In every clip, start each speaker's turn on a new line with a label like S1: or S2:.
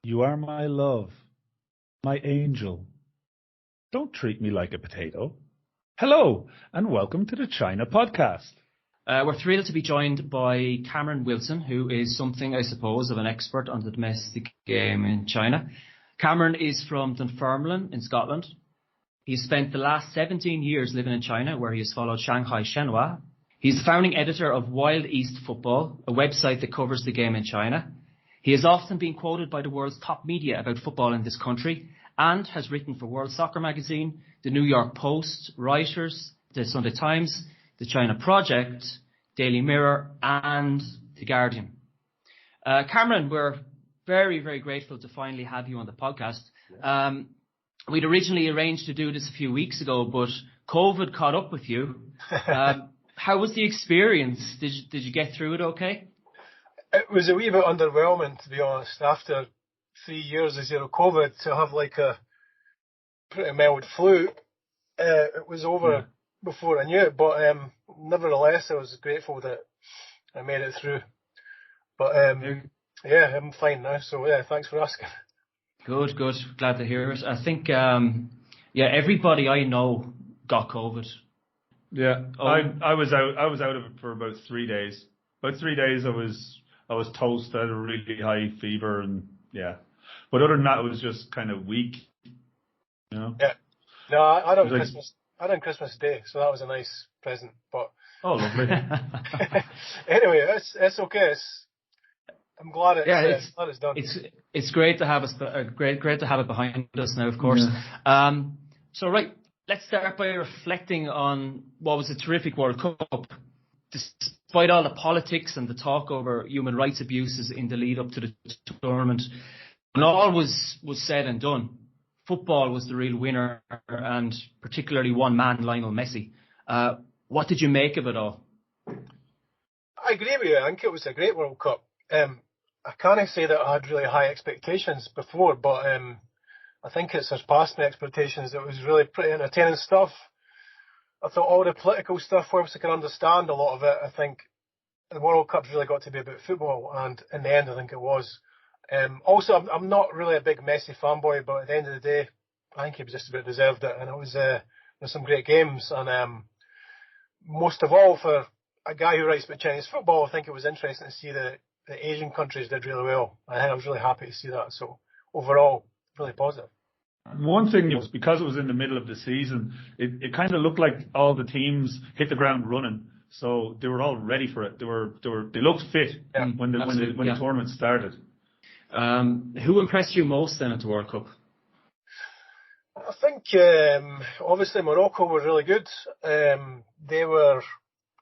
S1: You are my love, my angel. Don't treat me like a potato. Hello, and welcome to the China Podcast.
S2: We're thrilled to be joined by Cameron Wilson, who is something, I suppose, of an expert on the domestic game in China. Cameron is from Dunfermline in Scotland. He's spent the last 17 years living in China, where he has followed Shanghai Shenhua. He's the founding editor of Wild East Football, a website that covers the game in China. He has often been quoted by the world's top media about football in this country and has written for World Soccer Magazine, the New York Post, Reuters, the Sunday Times, the China Project, Daily Mirror and The Guardian. Cameron, we're very, very grateful to finally have you on the podcast. We'd originally arranged to do this a few weeks ago, but COVID caught up with you. How was the experience? Did you get through it okay?
S3: It was a wee bit underwhelming, to be honest, after 3 years of zero COVID, to have like a pretty mild flu. It was over before I knew it, but nevertheless, I was grateful that I made it through. But yeah, I'm fine now, so yeah, thanks for asking.
S2: Good. Glad to hear it. I think, everybody I know got COVID.
S1: Yeah, I was out of it for about 3 days. About 3 days I was toast. I had a really high fever and yeah. But other than that, it was just kind of weak, you know. Yeah.
S3: No, I done Christmas. I done Christmas Day, so that was a nice present. But
S1: lovely.
S3: Anyway, it's okay. I'm glad it's done.
S2: It's great to have great to have it behind us now, of course. Yeah. So right, let's start by reflecting on what was a terrific World Cup. Despite all the politics and the talk over human rights abuses in the lead up to the tournament, when all was said and done, football was the real winner, and particularly one man, Lionel Messi. What did you make of it all?
S3: I agree with you. I think it was a great World Cup. I can't say that I had really high expectations before, but I think it surpassed my expectations. It was really pretty entertaining stuff. I thought all the political stuff, whilst I can understand a lot of it, I think the World Cup's really got to be about football, and in the end, I think it was. Also, I'm not really a big Messi fanboy, but at the end of the day, I think he was just about deserved it, and it was there's some great games, and most of all for a guy who writes about Chinese football, I think it was interesting to see the Asian countries did really well. I was really happy to see that. So overall, really positive.
S1: One thing was, because it was in the middle of the season, it kind of looked like all the teams hit the ground running, so they were all ready for it. They looked fit when the tournament started.
S2: Who impressed you most then at the World Cup?
S3: I think obviously Morocco were really good. They were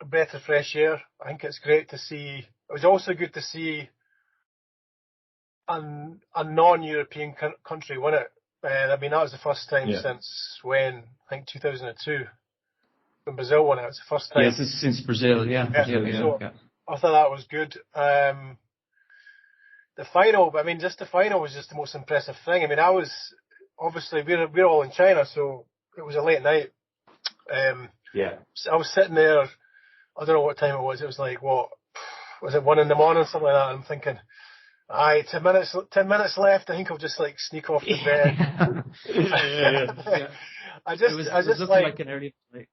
S3: a breath of fresh air. I think it's great to see. It was also good to see a non-European country win it. That was the first time since when? I think 2002, when Brazil won it. It was the first time.
S2: Yes, since Brazil, yeah.
S3: I thought that was good. The final, the final was just the most impressive thing. Obviously we're all in China, so it was a late night. So I was sitting there. I don't know what time it was. It was like, what was it, 1 a.m, something like that? I'm thinking, 10 minutes left. I think I'll just like sneak off to bed. I just like an early night.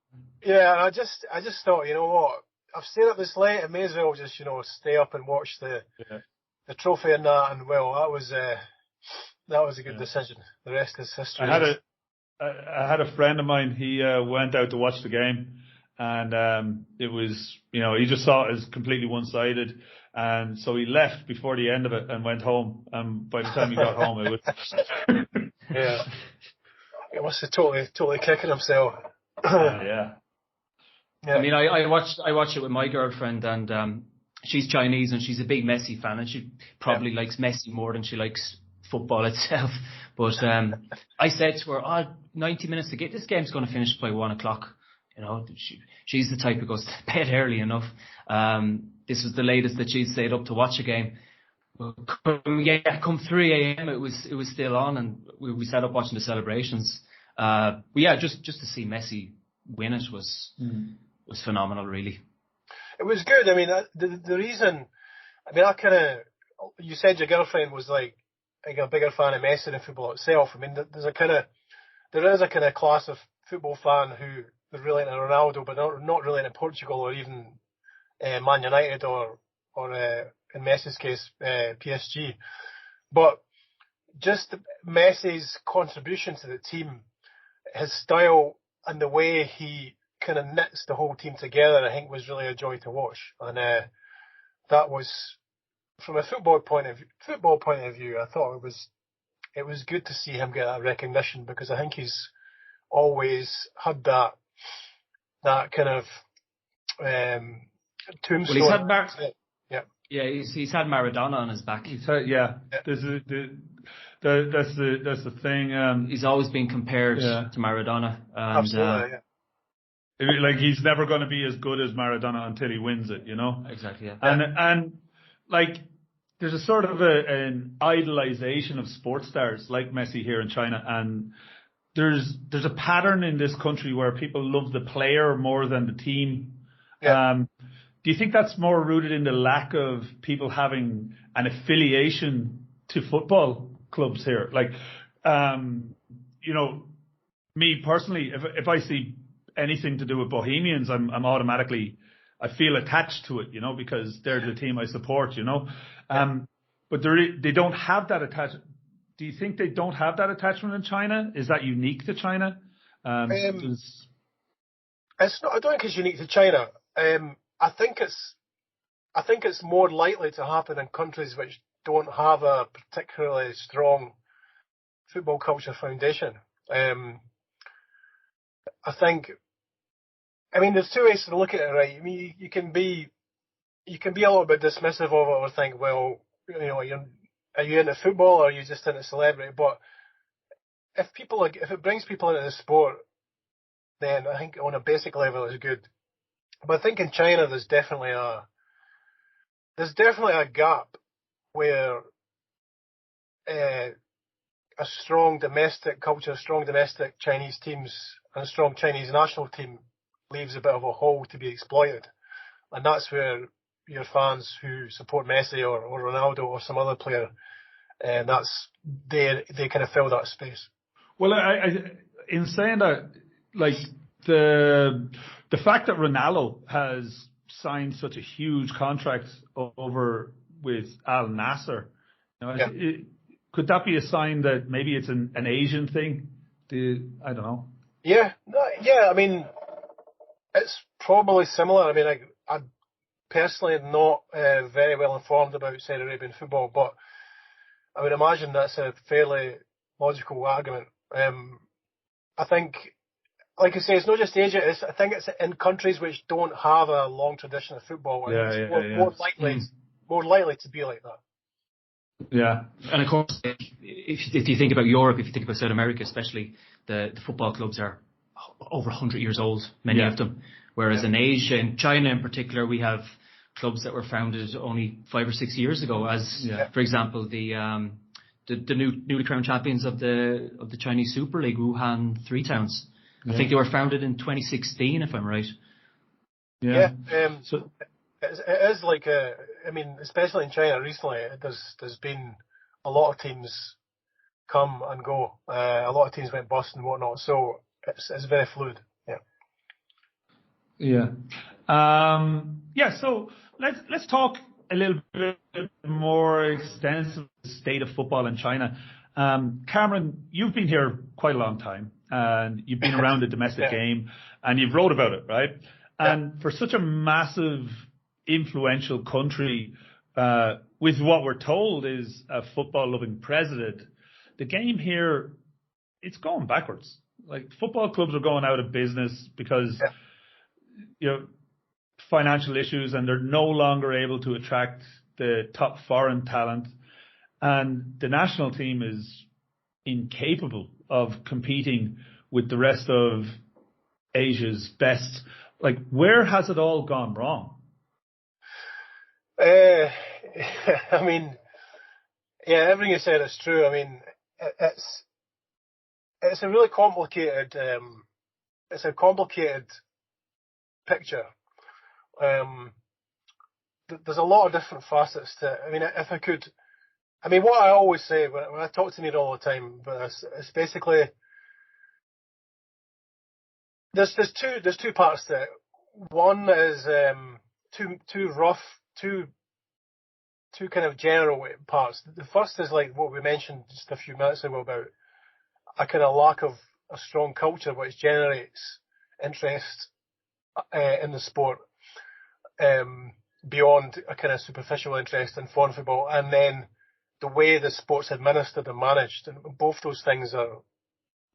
S3: Yeah, I just thought, you know what? I've stayed up this late. I may as well just, stay up and watch the trophy and that. And well, that was a good decision. The rest is history.
S1: I had a friend of mine. He went out to watch the game, and it was, he just saw it as completely one-sided. And so he left before the end of it and went home. And by the time he got home, it was he must have totally kicking himself.
S2: Yeah. I watched it with my girlfriend, and she's Chinese and she's a big Messi fan, and she probably likes Messi more than she likes football itself. But I said to her, 90 minutes to get this game's going to finish by 1 o'clock. She's the type who goes to bed early enough. This was the latest that she'd stayed up to watch a game. Come 3 a.m. it was still on, and we sat up watching the celebrations. Just to see Messi win it was phenomenal, really.
S3: It was good. The reason, you said your girlfriend was like like a bigger fan of Messi than football itself. I mean, there is a kind of class of football fan who are really into Ronaldo, but not really into Portugal or even Man United or in Messi's case, PSG. But just Messi's contribution to the team, his style and the way he kind of knits the whole team together, I think was really a joy to watch. And that was, from a football point of view, I thought it was good to see him get that recognition, because I think he's always had that kind of tombstone.
S2: Well, he's had Maradona on his back.
S1: That's the thing.
S2: He's always been compared to Maradona. And,
S3: absolutely.
S1: Like, he's never going to be as good as Maradona until he wins it, you know?
S2: Exactly, yeah.
S1: And like, there's a sort of an idolization of sports stars like Messi here in China, and there's a pattern in this country where people love the player more than the team. Yeah. Do you think that's more rooted in the lack of people having an affiliation to football clubs here? Like, you know, me personally, if I see anything to do with Bohemians, I'm automatically, I feel attached to it, you know, because they're the team I support, you know. But they don't have that attachment. Do you think they don't have that attachment in China? Is that unique to China?
S3: It's not. I don't think it's unique to China. I think it's more likely to happen in countries which don't have a particularly strong football culture foundation. I mean, there's two ways to look at it, right? I mean, you can be a little bit dismissive of it or think, well, you know, are you into football or are you just into celebrity? But if it brings people into the sport, then I think on a basic level it's good. But I think in China there's definitely a gap where a strong domestic culture, strong domestic Chinese teams, and a strong Chinese national team leaves a bit of a hole to be exploited. And that's where your fans who support Messi or Ronaldo or some other player, they kind of fill that space.
S1: Well, I in saying that, like, the fact that Ronaldo has signed such a huge contract over with Al Nassr, you know, could that be a sign that maybe it's an Asian thing? I don't know.
S3: Yeah. I mean, it's probably similar. I mean, I'm personally not very well informed about Saudi Arabian football, but I would imagine that's a fairly logical argument. I think, like I say, it's not just Asia. I think it's in countries which don't have a long tradition of football. More likely to be like that.
S1: Yeah,
S2: and of course, if you think about Europe, if you think about South America, especially, the football clubs are over 100 years old, many of them. Whereas in Asia, in China in particular, we have clubs that were founded only 5 or 6 years ago. For example, the newly crowned champions of the Chinese Super League, Wuhan Three Towns. I think they were founded in 2016, if I'm right.
S3: So it is like I mean, especially in China recently, there's been a lot of teams come and go. A lot of teams went bust and whatnot. So it's very fluid.
S1: So let's talk a little bit more extensive state of football in China. Cameron, you've been here quite a long time, and you've been around the domestic game, and you've wrote about it, right? And for such a massive, influential country, with what we're told is a football-loving president, the game here, it's going backwards. Like, football clubs are going out of business because, you know, financial issues, and they're no longer able to attract the top foreign talent. And the national team is incapable of competing with the rest of Asia's best. Like, where has it all gone wrong?
S3: I mean, everything you said is true. I mean, it's a really complicated. It's a complicated picture. There's a lot of different facets to it. I mean, if I could I mean, what I always say when I talk to Neil all the time about this, it's basically there's two parts to it. One is two rough, two kind of general parts. The first is like what we mentioned just a few minutes ago about a kind of lack of a strong culture which generates interest in the sport beyond a kind of superficial interest in foreign football, and then the way the sport's administered and managed, and both those things are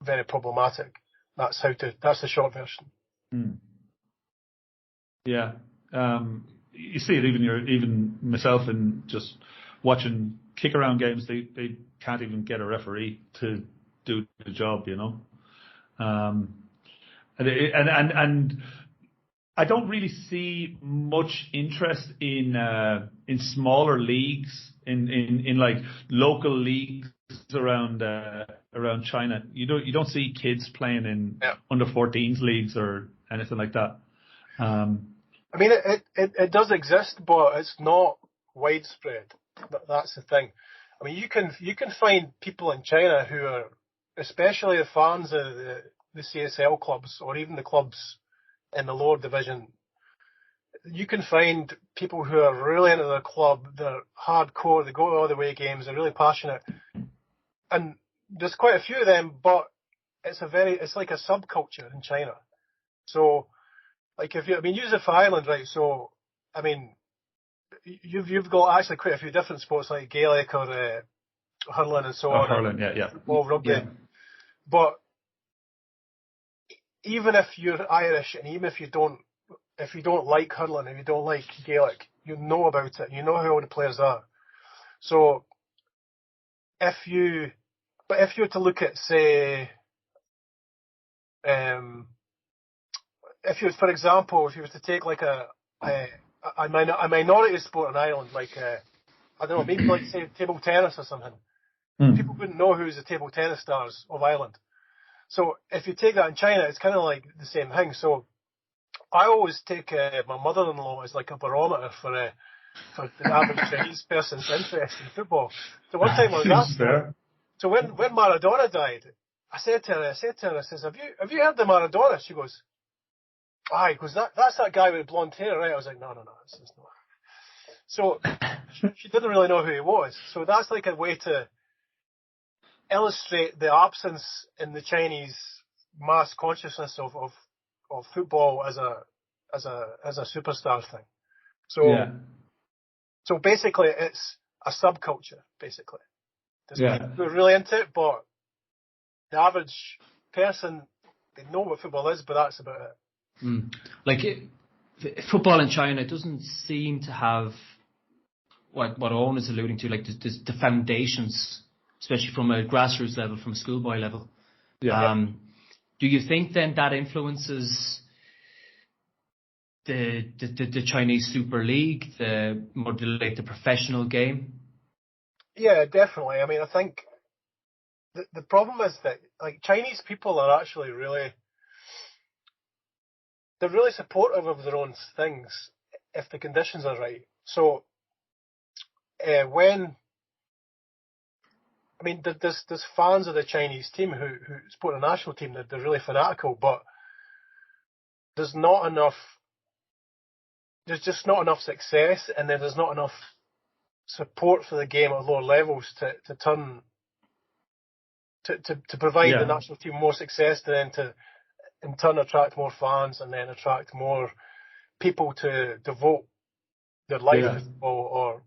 S3: very problematic. That's the short version.
S1: Yeah. You see it even myself in just watching kick around games. They can't even get a referee to do the job, you know. And I don't really see much interest in smaller leagues in like local leagues around China. You don't see kids playing in under 14s leagues or anything like that.
S3: I mean, it does exist, but it's not widespread. That's the thing. I mean, you can find people in China who are, especially the fans of the CSL clubs or even the clubs in the lower division. You can find people who are really into their club. They're hardcore. They go to all the away games. They're really passionate, and there's quite a few of them. But it's like a subculture in China. So. Like use it for Ireland, right? So, I mean, you've got actually quite a few different sports like Gaelic or hurling and so on.
S1: Hurling, yeah.
S3: Or rugby. Yeah. But even if you're Irish and even if you don't like hurling and you don't like Gaelic, you know about it. You know who all the players are. So, if you were to look at, say, for example, if you were to take like a minority sport in Ireland, like I don't know, maybe like say table tennis or something, people wouldn't know who's the table tennis stars of Ireland. So if you take that in China, it's kind of like the same thing. So I always take my mother-in-law as like a barometer for the average Chinese person's interest in football. So one time I was asked her, so when Maradona died, I said to her, I says, have you heard of Maradona? She goes, aye, because that's that guy with blonde hair, right? I was like, no, this is not. So she didn't really know who he was. So that's like a way to illustrate the absence in the Chinese mass consciousness of football as a superstar thing. So basically, it's a subculture. Basically, there's people who are really into it, but the average person, they know what football is, but that's about it.
S2: Like football in China doesn't seem to have what Owen is alluding to, like the foundations, especially from a grassroots level, from a schoolboy level. Do you think then that influences the Chinese Super League, the professional game? Yeah,
S3: definitely. I mean, I think the problem is that like Chinese people are actually they're really supportive of their own things if the conditions are right. So there's fans of the Chinese team who support the national team, that they're really fanatical, but there's just not enough success, and then there's not enough support for the game at lower levels to provide the national team more success, to then to in turn attract more fans and then attract more people to devote their life to football or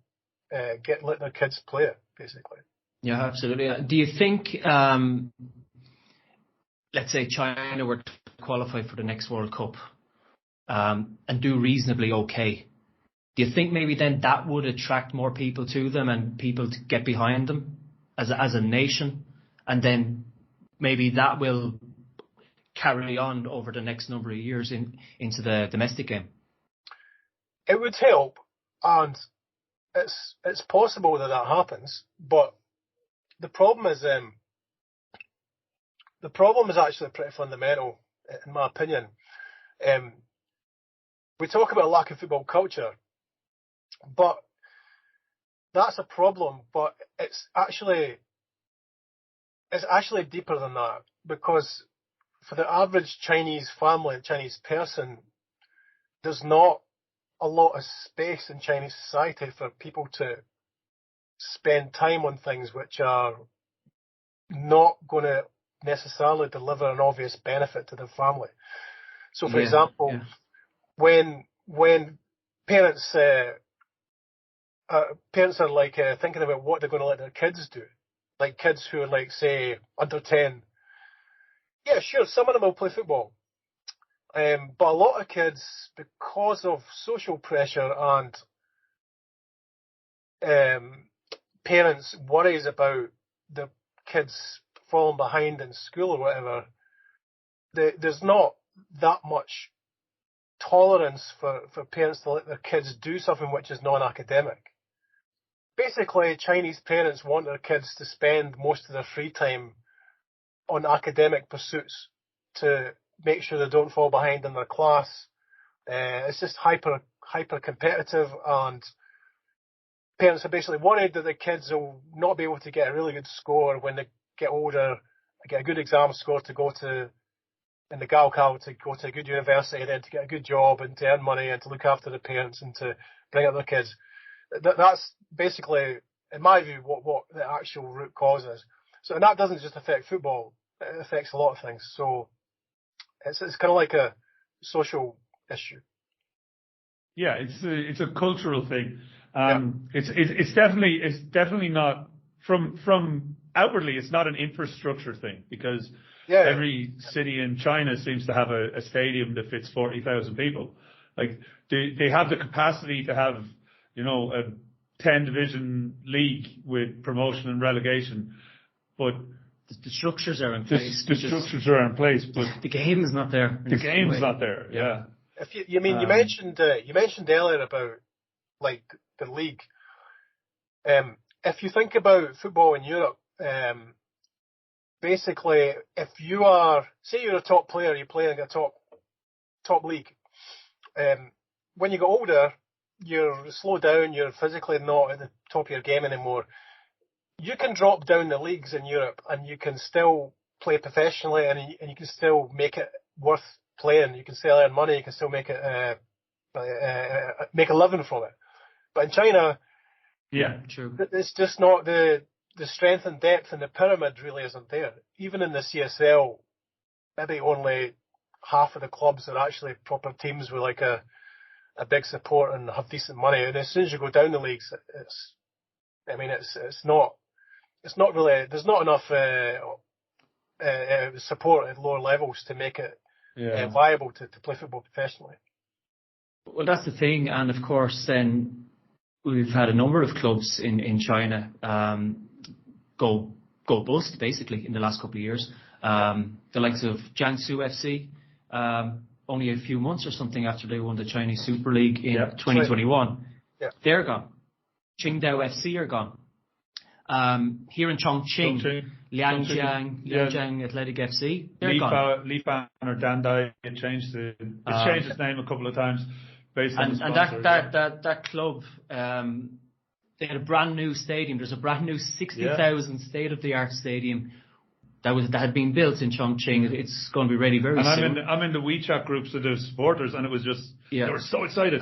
S3: let their kids play it, basically.
S2: Yeah, absolutely. Do you think, let's say China were to qualify for the next World Cup and do reasonably okay, do you think maybe then that would attract more people to them and people to get behind them as a nation, and then maybe that will carry on over the next number of years into the domestic game?
S3: It would help, and it's possible that happens, but the problem is actually pretty fundamental, in my opinion. We talk about a lack of football culture, but that's a problem, but it's actually deeper than that, because for the average Chinese family, Chinese person, there's not a lot of space in Chinese society for people to spend time on things which are not going to necessarily deliver an obvious benefit to their family. So, for example, when parents are like thinking about what they're going to let their kids do, like kids who are like, say, under 10, yeah, sure, some of them will play football. But a lot of kids, because of social pressure and parents' worries about the kids falling behind in school or whatever, there's not that much tolerance for parents to let their kids do something which is non-academic. Basically, Chinese parents want their kids to spend most of their free time on academic pursuits to make sure they don't fall behind in their class. It's just hyper competitive, and parents are basically worried that the kids will not be able to get a really good score when they get older, get a good exam score to go to in the Gaokao, to go to a good university, then to get a good job and to earn money and to look after the parents and to bring up their kids. That's basically, in my view, what the actual root cause is. So, and that doesn't just affect football; it affects a lot of things. So, it's kind of like a social issue.
S1: Yeah, it's a cultural thing. It's definitely not from outwardly. It's not an infrastructure thing, because every city in China seems to have a stadium that fits 40,000 people. Like they have the capacity to have, a 10 division league with promotion and relegation, but
S2: the structures are in place.
S1: The structures are in place, but
S2: the game is not there.
S1: The game's not there. Yeah.
S3: If you mentioned earlier about like the league. If you think about football in Europe, basically, if you are, say you're a top player, you're playing a top league. When you get older, you're slowed down, you're physically not at the top of your game anymore. You can drop down the leagues in Europe and you can still play professionally, and you can still make it worth playing. You can still earn money, you can still make it make a living from it. But in China,
S2: true.
S3: It's just not the strength and depth in the pyramid really isn't there. Even in the CSL, maybe only half of the clubs are actually proper teams with like a big support and have decent money. And as soon as you go down the leagues, it's not really, there's not enough support at lower levels to make it viable to play football professionally.
S2: Well, that's the thing, and of course, then we've had a number of clubs in China go bust basically in the last couple of years. The likes of Jiangsu FC, only a few months or something after they won the Chinese Super League in 2021, they're gone. Qingdao FC are gone. Here in Chongqing, Lianjiang Athletic FC, they're gone.
S1: Lifan or Dandai, it changed its name a couple of times based on the sponsor.
S2: That club, they had a brand new stadium. There's a brand new 60,000 state-of-the-art stadium that had been built in Chongqing. It's going to be ready very soon.
S1: I'm in the WeChat groups of the supporters, and it was just they were so excited.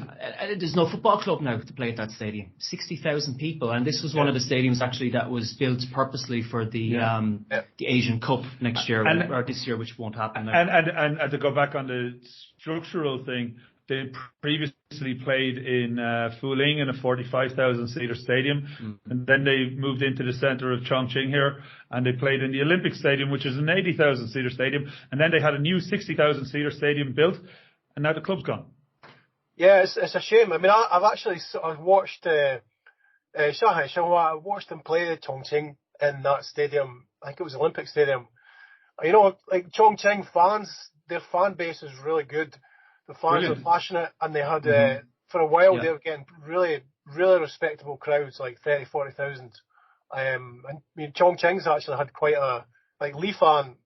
S2: There's no football club now to play at that stadium. 60,000 people, and this was one of the stadiums actually that was built purposely for the Asian Cup next year or this year, which won't happen now.
S1: And to go back on the structural thing, they previously played in Fuling in a 45,000-seater stadium, and then they moved into the centre of Chongqing here, and they played in the Olympic Stadium, which is an 80,000-seater stadium, and then they had a new 60,000-seater stadium built, and now the club's gone.
S3: Yeah, it's a shame. I mean, I've watched Shanghai Shenhua. I watched them play Chongqing in that stadium. I think it was Olympic Stadium. Like Chongqing fans, their fan base is really good. The fans are passionate, and they had, for a while, they were getting really, really respectable crowds, like 30,000, 40,000. Chongqing's actually had quite Lifan,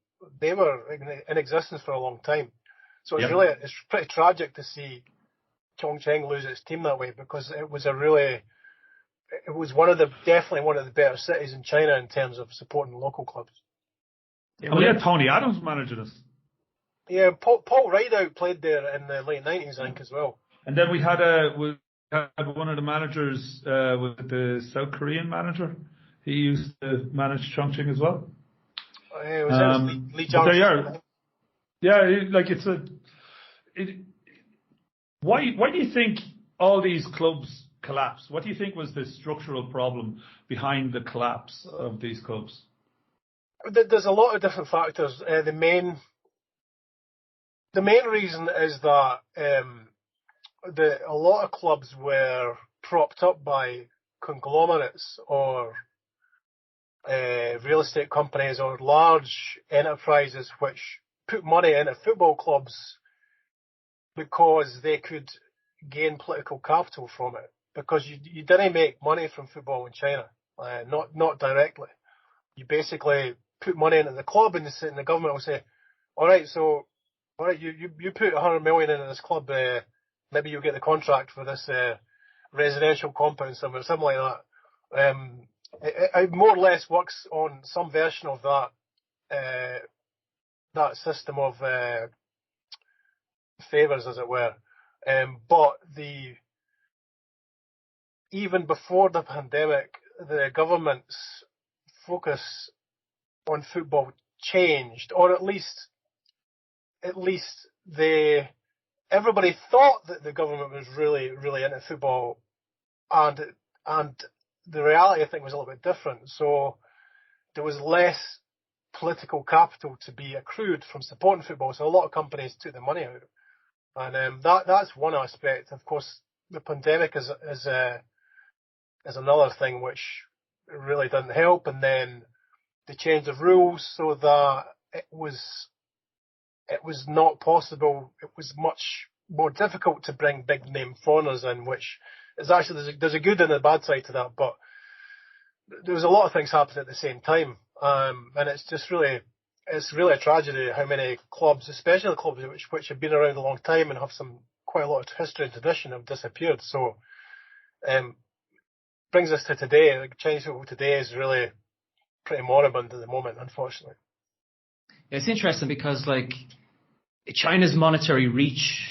S3: they were in existence for a long time. So it's pretty tragic to see Chongqing lose its team that way, because it was a really it was definitely one of the better cities in China in terms of supporting local clubs.
S1: And we had Tony Adams managing us.
S3: Yeah, Paul Rideout played there in the late 90s, I think, as well.
S1: And then we had one of the managers, with the South Korean manager. He used to manage Chongqing as well.
S3: It was Lee Jiang.
S1: Why do you think all these clubs collapsed? What do you think was the structural problem behind the collapse of these clubs?
S3: There's a lot of different factors. The main reason is that a lot of clubs were propped up by conglomerates or real estate companies or large enterprises which put money into football clubs because they could gain political capital from it. Because you didn't make money from football in China, not directly. You basically put money into the club, and the government will say, all right, you put 100 million into this club, maybe you'll get the contract for this residential compound somewhere, something like that. It more or less works on some version of that system of favours, as it were. But even before the pandemic, the government's focus on football changed, or at least everybody thought that the government was really, really into football, and the reality, I think, was a little bit different. So there was less political capital to be accrued from supporting football. So a lot of companies took the money out, and that's one aspect. Of course, the pandemic is another thing which really didn't help, and then they changed the rules so that it was not possible. It was much more difficult to bring big name foreigners in, which is actually, there's a good and a bad side to that, but there was a lot of things happening at the same time, and it's really a tragedy how many clubs, especially clubs which have been around a long time and have quite a lot of history and tradition, have disappeared. So brings us to today. Like, Chinese football today is really pretty moribund at the moment, unfortunately.
S2: It's interesting because, like, China's monetary reach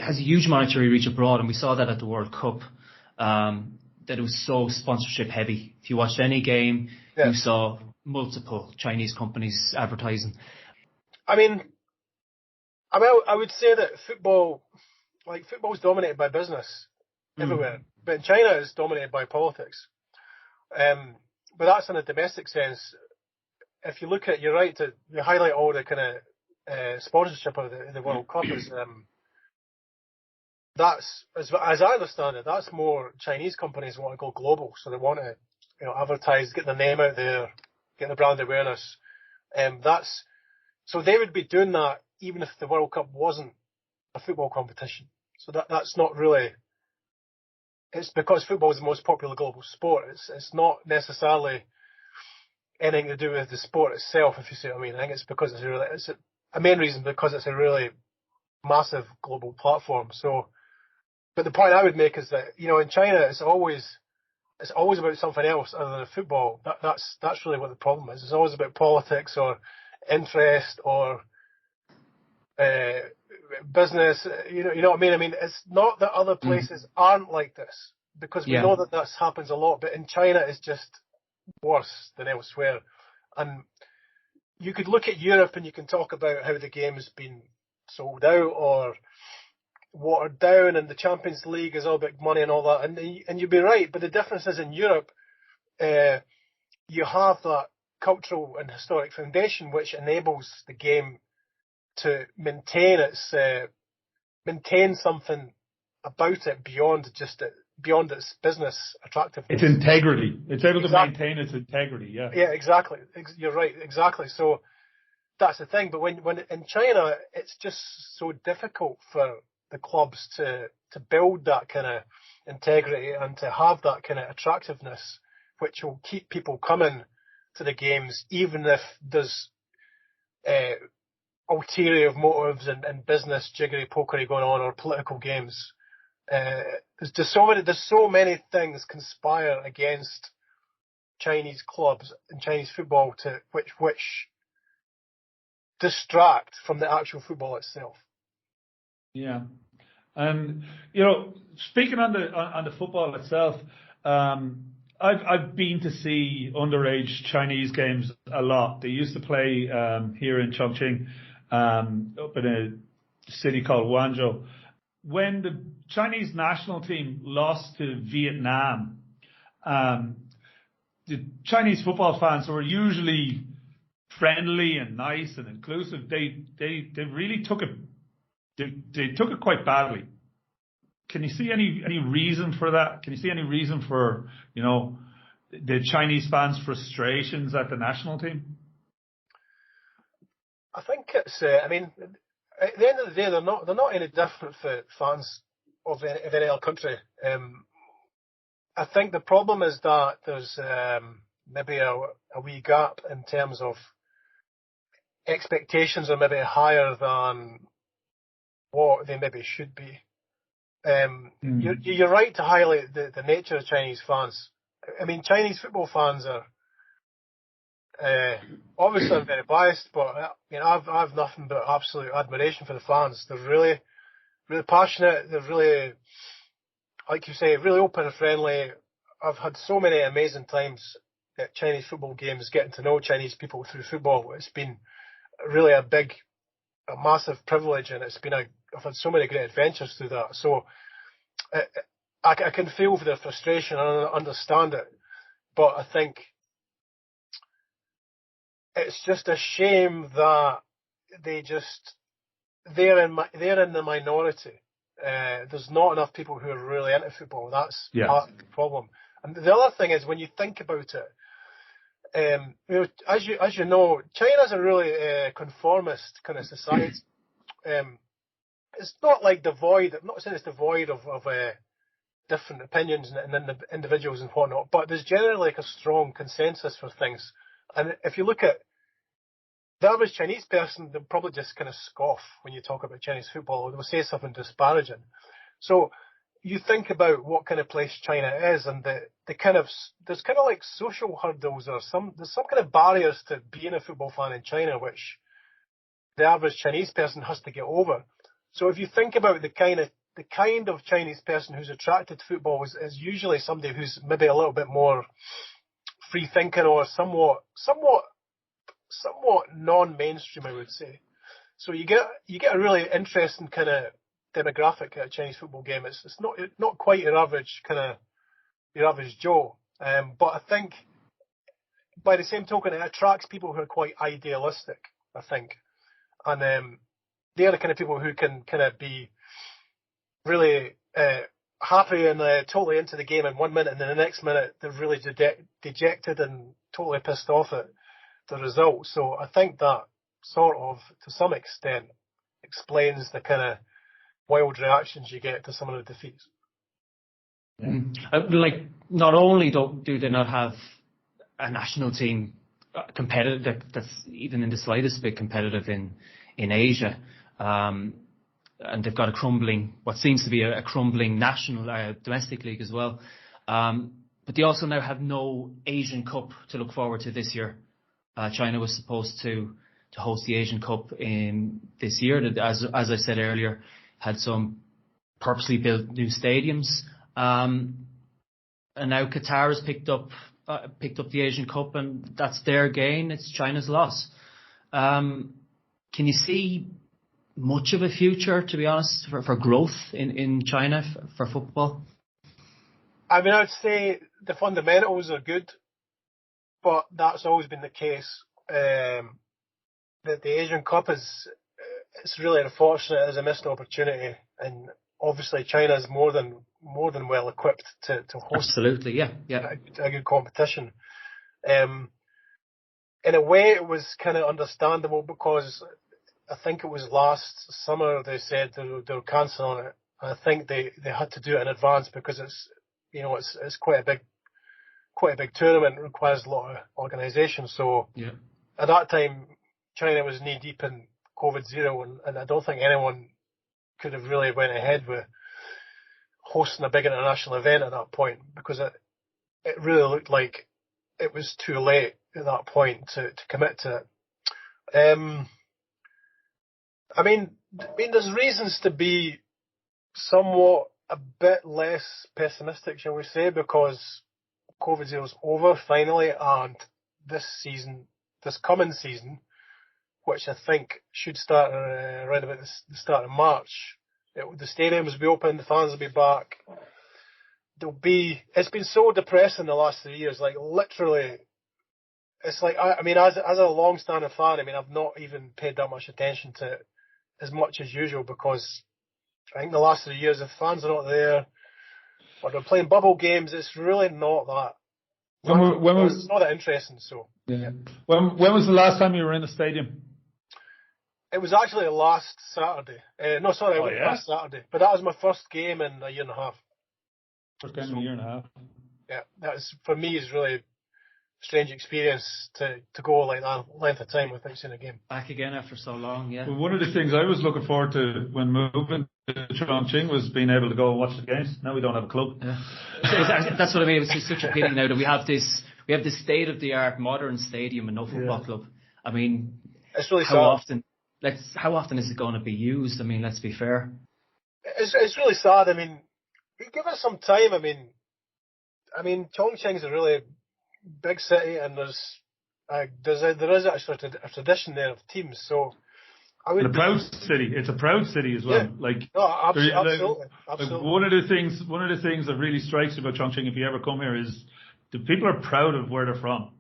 S2: has a huge monetary reach abroad, and we saw that at the World Cup, that it was so sponsorship heavy. If you watched any game, you saw multiple Chinese companies advertising. I
S3: would say that football is dominated by business everywhere, but in China it's dominated by politics. But that's in a domestic sense. If you look at, you're right to highlight all the kind of sponsorship of the World Cup is that's, as I understand it, that's more Chinese companies want to go global, so they want to advertise, get their name out there, get the brand awareness. So they would be doing that even if the World Cup wasn't a football competition. So that's not really. It's because football is the most popular global sport. It's not necessarily anything to do with the sport itself, if you see what I mean. I think it's because it's a main reason because it's a really massive global platform. So, but the point I would make is that in China it's always about something else other than football. That's really what the problem is. It's always about politics or interest or business. You know what I mean? I mean, it's not that other places aren't like this, because we know that happens a lot, but in China it's just worse than elsewhere. And you could look at Europe and you can talk about how the game has been sold out or watered down, and the Champions League is all about money and all that, and you'd be right, but the difference is in Europe you have that cultural and historic foundation which enables the game to maintain something about it beyond its business attractiveness.
S1: Its integrity. It's able to maintain its integrity. Yeah.
S3: Yeah, exactly. You're right. Exactly. So that's the thing. But when in China, it's just so difficult for the clubs to build that kind of integrity and to have that kind of attractiveness, which will keep people coming to the games, even if there's ulterior motives and business jiggery pokery going on, or political games. There's so many things conspire against Chinese clubs and Chinese football which distract from the actual football itself.
S1: Yeah. And speaking on the football itself, I've been to see underage Chinese games a lot. They used to play here in Chongqing, up in a city called Guangzhou. When the Chinese national team lost to Vietnam, the Chinese football fans were usually friendly and nice and inclusive. They really took it. They took it quite badly. Can you see any reason for that? Can you see any reason for the Chinese fans' frustrations at the national team?
S3: I think it's. At the end of the day, they're not any different for fans of any other country. I think the problem is that there's maybe a wee gap in terms of expectations are maybe higher than what they maybe should be. You're right to highlight the nature of Chinese fans. Chinese football fans are obviously I'm very biased, but I've nothing but absolute admiration for the fans. They're really, really passionate. They're really, like you say, really open and friendly. I've had so many amazing times at Chinese football games, getting to know Chinese people through football. It's been really a massive privilege, and I've had so many great adventures through that. So I can feel for their frustration and understand it, but I think it's just a shame that they're in the minority. There's not enough people who are really into football. That's part of the problem. And the other thing is, when you think about it, as you know, China's a really conformist kind of society. It's not like devoid. I'm not saying it's devoid of different opinions and individuals and whatnot, but there's generally like a strong consensus for things. And if you look at the average Chinese person, they'll probably just kind of scoff when you talk about Chinese football, or they'll say something disparaging. So you think about what kind of place China is, and there's kind of like social hurdles, or there's some kind of barriers to being a football fan in China, which the average Chinese person has to get over. So if you think about the kind of Chinese person who's attracted to football is usually somebody who's maybe a little bit more free thinking, or somewhat non-mainstream, I would say. So you get a really interesting kind of demographic at a Chinese football game. It's not quite your average Joe, but I think by the same token, it attracts people who are quite idealistic, I think, and they're the kind of people who can kind of be really happy and totally into the game in 1 minute, and then the next minute they're really dejected and totally pissed off at the result. So I think that sort of, to some extent, explains the kind of wild reactions you get to some of the defeats.
S2: Like, not only do they not have a national team competitive that's even in the slightest bit competitive in Asia, and they've got what seems to be a crumbling national domestic league as well. But they also now have no Asian Cup to look forward to this year. China was supposed to host the Asian Cup in this year. As I said earlier, had some purposely built new stadiums. And now Qatar has picked up the Asian Cup, and that's their gain. It's China's loss. Can you see much of a future, to be honest, for growth in China for football?
S3: I'd say the fundamentals are good, but that's always been the case. The Asian Cup it's really unfortunate as a missed opportunity, and obviously China is more than well equipped to host.
S2: Absolutely, yeah.
S3: A good competition. In a way, it was kind of understandable, because I think it was last summer they said they were cancelling it. I think they had to do it in advance, because it's quite a big tournament. It requires a lot of organisation. So at that time, China was knee deep in COVID-0, and I don't think anyone could have really went ahead with hosting a big international event at that point, because it really looked like it was too late at that point to commit to it. I mean, there's reasons to be somewhat a bit less pessimistic, shall we say, because COVID-0's over finally, and this coming season, which I think should start around about the start of March, the stadiums will be open, the fans will be back. It's been so depressing the last 3 years, like literally. It's like, I mean, as a long-standing fan, I mean, I've not even paid that much attention to it as much as usual, because I think the last 3 years, if fans are not there, or they're playing bubble games, it's really not that. It's not that interesting. So
S1: yeah. When was the last time you were in the stadium?
S3: It was actually last Saturday. Last Saturday. But that was my first game in a year and a half.
S1: First game in a year and a half.
S3: Yeah, that was, for me, is really strange experience to go like that length of time without seeing a game.
S2: Back again after so long, yeah.
S1: Well, one of the things I was looking forward to when moving to Chongqing was being able to go and watch the games. Now we don't have a club.
S2: Yeah. That's what I mean. It's such a pity now that we have this state-of-the-art modern stadium and no football club. I mean,
S3: it's really
S2: how often is it going to be used? I mean, let's be fair.
S3: It's really sad. I mean, give it some time. I mean, Chongqing's a really big city, and there is actually a tradition there of teams. So
S1: a proud city. It's a proud city as well.
S3: Yeah. Absolutely.
S1: One of the things that really strikes me about Chongqing, if you ever come here, is the people are proud of where they're from.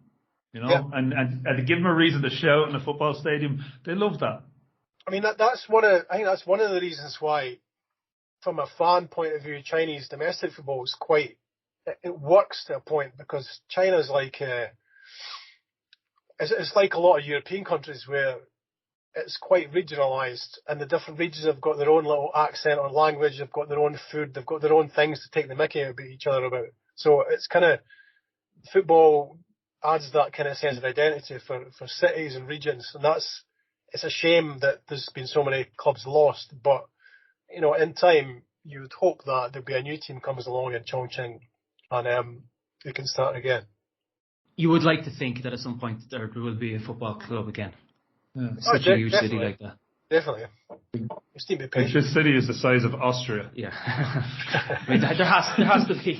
S1: You know,
S3: yeah.
S1: and to give them a reason to shout in a football stadium, they love that.
S3: I mean, I think that's one of the reasons why, from a fan point of view, Chinese domestic football is it works to a point, because China's like it's like a lot of European countries where it's quite regionalised, and the different regions have got their own little accent or language, they've got their own food, they've got their own things to take the mickey out of each other about. So it's kind of, football adds that kind of sense of identity for cities and regions, and it's a shame that there's been so many clubs lost. But you know, in time, you would hope that there'll be a new team comes along in Chongqing, and we can start again.
S2: You would like to think that at some point there will be a football club again.
S1: Yeah.
S2: Such a huge city like that.
S3: Definitely. Just need to be patient.
S1: This city is the size of Austria.
S2: Yeah. I mean, there has to be.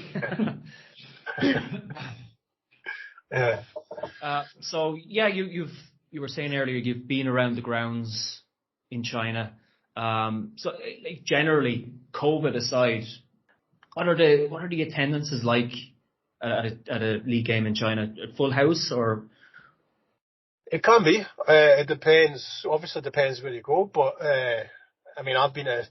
S3: Yeah.
S2: So yeah, you were saying earlier you've been around the grounds in China. So like, generally, COVID aside, what are the attendances like at a league game in China? Full house or?
S3: It can be. It depends. Obviously, it depends where you go. But I mean, I've been at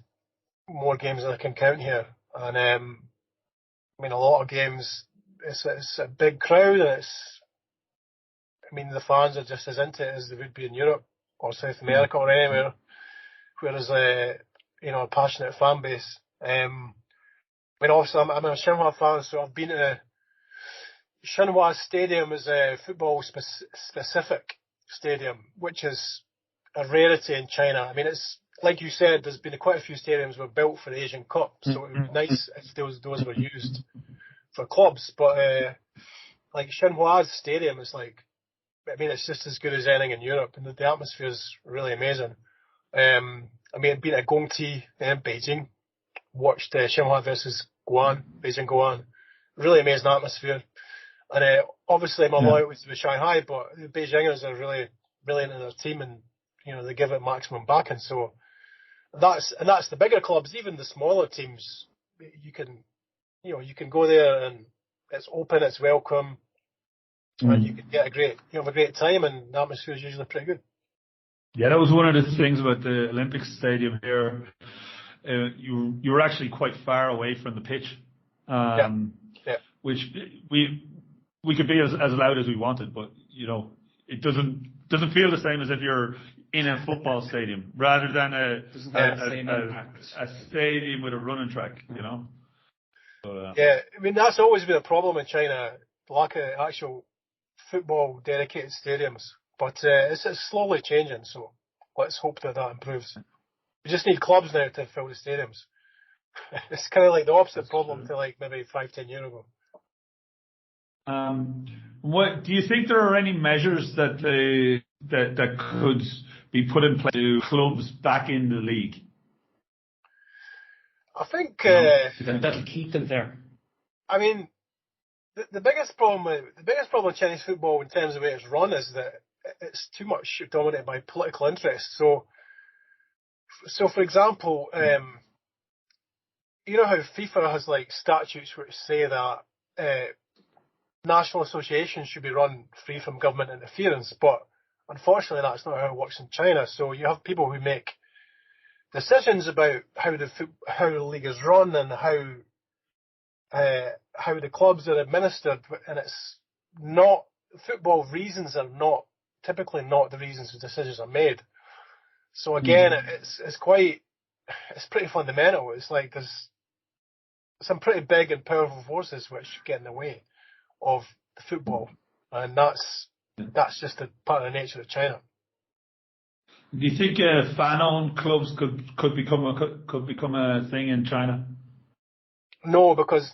S3: more games than I can count here, and I mean, a lot of games. It's a big crowd, and I mean, the fans are just as into it as they would be in Europe or South America or anywhere. Whereas, a passionate fan base. I mean, obviously, I'm a Xinhua fan, so I've been to Xinhua Stadium is a football specific stadium, which is a rarity in China. I mean, it's like you said, there's been quite a few stadiums were built for the Asian Cup, so it would be nice if those were used for clubs. But like Xinhua's stadium is like, I mean, it's just as good as anything in Europe, and the atmosphere is really amazing. I mean, I've been at Gongti in Beijing, watched Xinhua versus Beijing Guan. Really amazing atmosphere. And obviously my loyalty to Shanghai, but the Beijingers are really brilliant in their team, and you know, they give it maximum backing. So that's the bigger clubs. Even the smaller teams, you can go there and it's open, it's welcome, and you can get have a great time, and the atmosphere is usually pretty good.
S1: Yeah, that was one of the things about the Olympic Stadium here. You were actually quite far away from the pitch, which we could be as loud as we wanted, but you know, it doesn't feel the same as if you're in a football stadium rather than a stadium with a running track, you know. So,
S3: yeah, I mean, that's always been a problem in China, lack of actual football dedicated stadiums. But it's slowly changing, so let's hope that improves. We just need clubs now to fill the stadiums. It's kind of like the opposite problem to like maybe 5-10 years ago.
S1: What do you think there are any measures that could be put in place to clubs back in the league?
S3: I think
S2: That'll keep them there.
S3: I mean, the biggest problem with Chinese football in terms of the way it's run is that it's too much dominated by political interests. So for example, you know how FIFA has like statutes which say that national associations should be run free from government interference, but unfortunately that's not how it works in China. So you have people who make decisions about how the league is run and how the clubs are administered, and it's not football reasons are not typically not the reasons the decisions are made. So again, it's pretty fundamental. It's like there's some pretty big and powerful forces which get in the way of the football, and that's just a part of the nature of China.
S1: Do you think fan-owned clubs could become a thing in China?
S3: No, because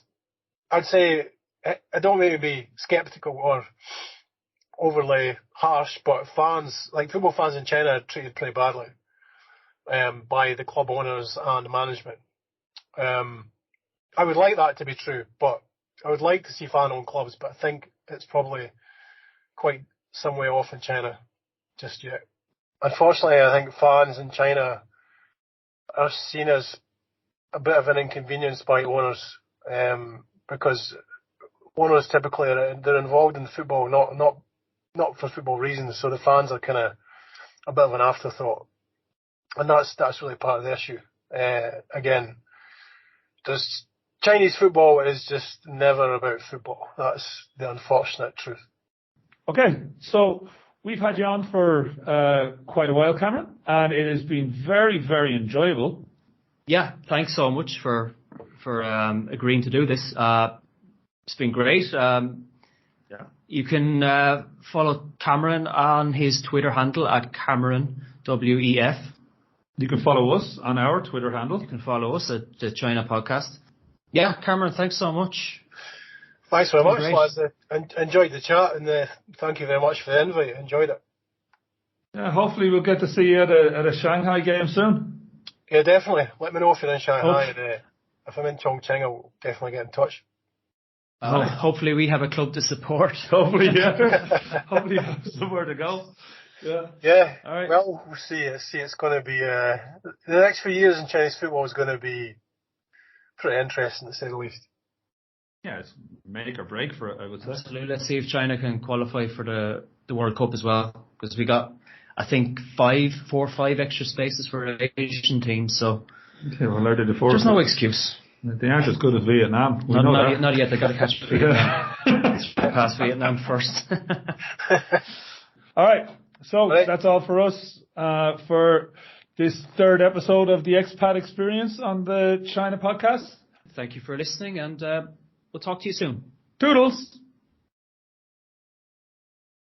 S3: I'd say I don't mean to be skeptical or overly harsh, but football fans in China are treated pretty badly by the club owners and management. I would like that to be true, but I would like to see fan-owned clubs, but I think it's probably quite some way off in China just yet. Unfortunately, I think fans in China are seen as a bit of an inconvenience by owners, because owners typically they're involved in football, not for football reasons. So the fans are kind of a bit of an afterthought, and that's really part of the issue. Again, Chinese football is just never about football. That's the unfortunate truth.
S1: Okay, so we've had you on for quite a while, Cameron, and it has been very, very enjoyable.
S2: Yeah, thanks so much for agreeing to do this. It's been great. You can follow Cameron on his Twitter handle at CameronWEF.
S1: You can follow us on our Twitter handle.
S2: You can follow us at the China Podcast. Yeah, Cameron, thanks so much.
S3: Thanks very much, lads. Enjoyed the chat, and thank you very much for the invite. Enjoyed it.
S1: Yeah, hopefully we'll get to see you at a Shanghai game soon.
S3: Yeah, definitely. Let me know if you're in Shanghai, and if I'm in Chongqing, I'll definitely get in touch.
S2: Hopefully we have a club to support.
S1: Hopefully, yeah. Hopefully you have somewhere to go. Yeah.
S3: Yeah.
S1: All right.
S3: Well, we'll see. It's going to be the next few years in Chinese football is going to be pretty interesting, to say the least.
S1: Yeah, it's make or break for it, I would say.
S2: Absolutely. Let's see if China can qualify for the World Cup as well, because we got, I think, 4 or 5 extra spaces for the Asian teams. So there's no excuse.
S1: They aren't as good as Vietnam.
S2: Not yet. They've got to catch Vietnam. Pass Vietnam first.
S1: All right. So that's all for us for this 3rd episode of the Expat Experience on the China Podcast.
S2: Thank you for listening, and we'll talk to you soon.
S1: Toodles!